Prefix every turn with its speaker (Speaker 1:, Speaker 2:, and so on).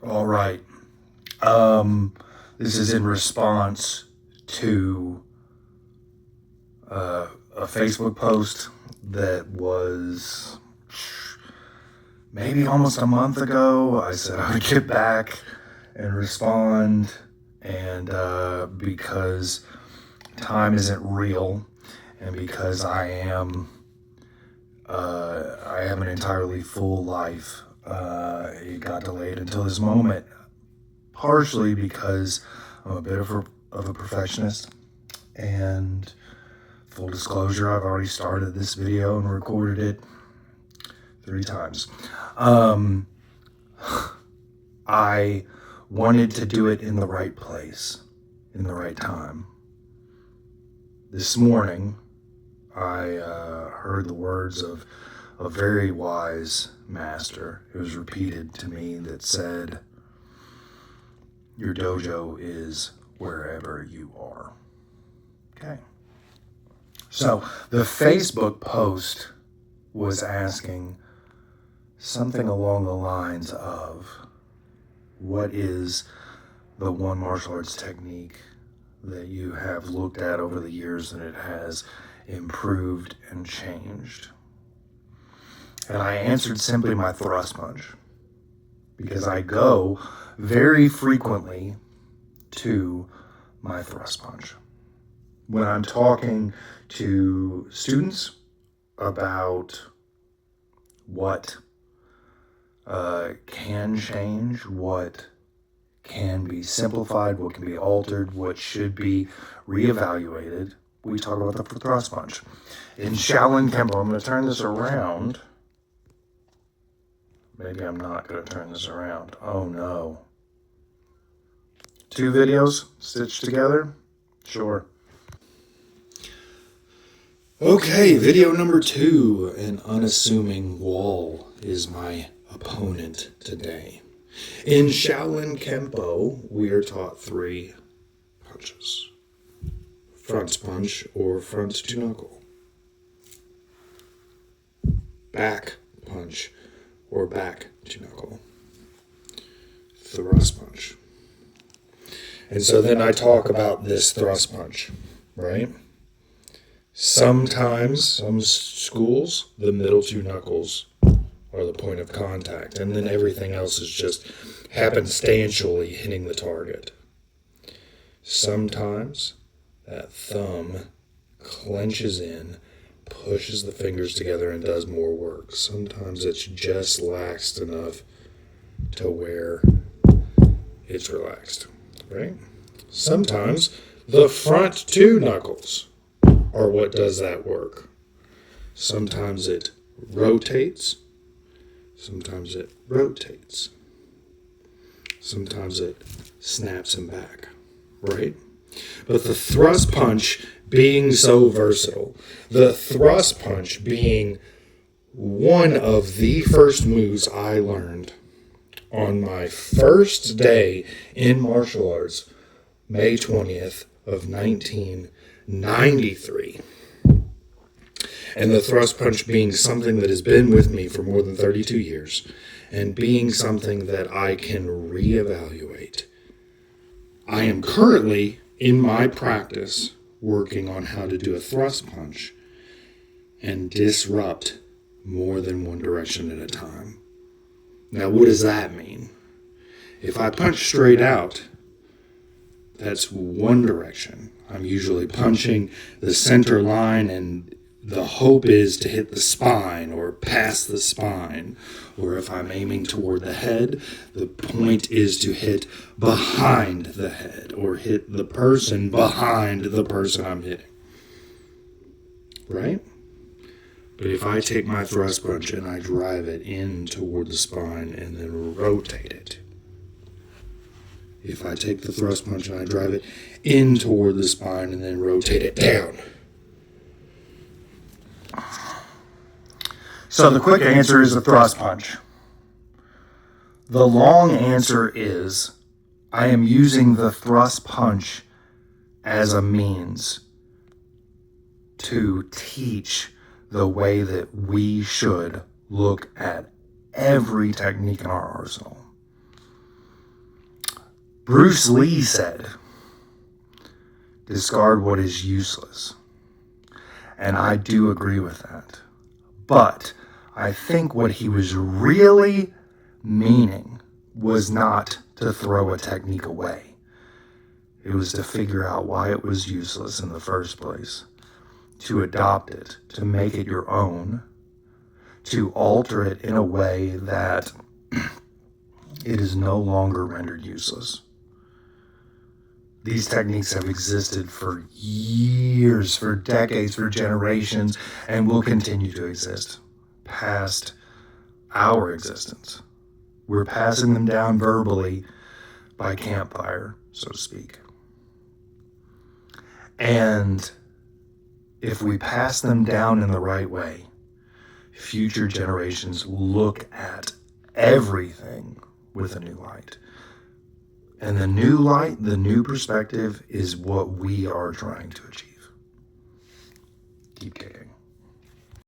Speaker 1: All right. This is in response to a Facebook post that was maybe almost a month ago. I said I would get back and respond, and because time isn't real, and because I have an entirely full life, it got delayed until this moment, partially because I'm a bit of a perfectionist, and full disclosure, I've already started this video and recorded it 3 times. I wanted to do it in the right place, in the right time. This morning, I heard the words of a very wise master. It was repeated to me that said, "Your dojo is wherever you are." Okay. So the Facebook post was asking something along the lines of, what is the one martial arts technique that you have looked at over the years and it has improved and changed? And I answered simply my thrust punch, because I go very frequently to my thrust punch. When I'm talking to students about what can change, what can be simplified, what can be altered, what should be reevaluated, we talk about the thrust punch. In Shaolin Kempo, I'm going to turn this around. Maybe I'm not going to turn this around. Oh no. 2 videos stitched together? Sure. Okay, video number 2. An unassuming wall is my opponent today. In Shaolin Kempo, we are taught 3 punches. Front punch or front to knuckle. Back punch or back to knuckle. Thrust punch. And so then I talk about this thrust punch, right? Sometimes, some schools, the middle 2 knuckles are the point of contact, and then everything else is just happenstantially hitting the target. Sometimes that thumb clenches in, pushes the fingers together, and does more work. Sometimes it's just laxed enough to where it's relaxed, right? Sometimes the front 2 knuckles are what does that work. Sometimes it rotates. Sometimes it rotates. Sometimes it snaps him back, right? But the thrust punch being so versatile, the thrust punch being one of the first moves I learned on my first day in martial arts, May 20th of 1993. And the thrust punch being something that has been with me for more than 32 years, and being something that I can reevaluate. I am currently, in my practice, working on how to do a thrust punch and disrupt more than one direction at a time. Now, what does that mean? If I punch straight out, that's one direction. I'm usually punching the center line, and the hope is to hit the spine or past the spine. Or if I'm aiming toward the head, the point is to hit behind the head or hit the person behind the person I'm hitting. Right? But if I take my thrust punch and I drive it in toward the spine and then rotate it, if I take the thrust punch and I drive it in toward the spine and then rotate it down. So the quick answer is a thrust punch. The long answer is I am using the thrust punch as a means to teach the way that we should look at every technique in our arsenal. Bruce Lee said, discard what is useless. And I do agree with that. But I think what he was really meaning was not to throw a technique away. It was to figure out why it was useless in the first place, to adopt it, to make it your own, to alter it in a way that it is no longer rendered useless. These techniques have existed for years, for decades, for generations, and will continue to exist past our existence. We're passing them down verbally by campfire, so to speak. And if we pass them down in the right way, future generations look at everything with a new light. And the new light, the new perspective is what we are trying to achieve.